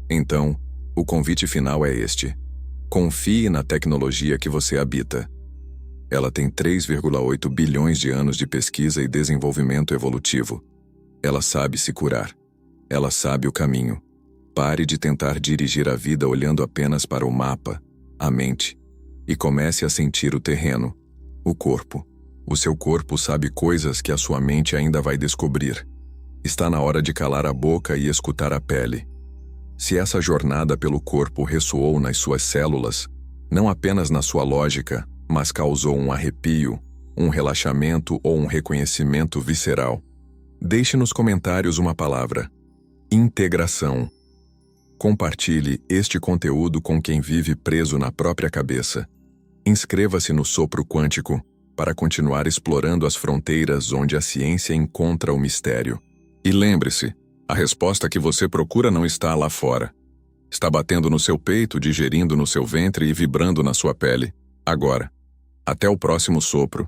Então, o convite final é este. Confie na tecnologia que você habita. Ela tem 3,8 bilhões de anos de pesquisa e desenvolvimento evolutivo. Ela sabe se curar. Ela sabe o caminho. Pare de tentar dirigir a vida olhando apenas para o mapa, a mente, e comece a sentir o terreno, o corpo. O seu corpo sabe coisas que a sua mente ainda vai descobrir. Está na hora de calar a boca e escutar a pele. Se essa jornada pelo corpo ressoou nas suas células, não apenas na sua lógica, mas causou um arrepio, um relaxamento ou um reconhecimento visceral, deixe nos comentários uma palavra: integração. Compartilhe este conteúdo com quem vive preso na própria cabeça. Inscreva-se no Sopro Quântico para continuar explorando as fronteiras onde a ciência encontra o mistério. E lembre-se, a resposta que você procura não está lá fora. Está batendo no seu peito, digerindo no seu ventre e vibrando na sua pele. Agora. Até o próximo sopro.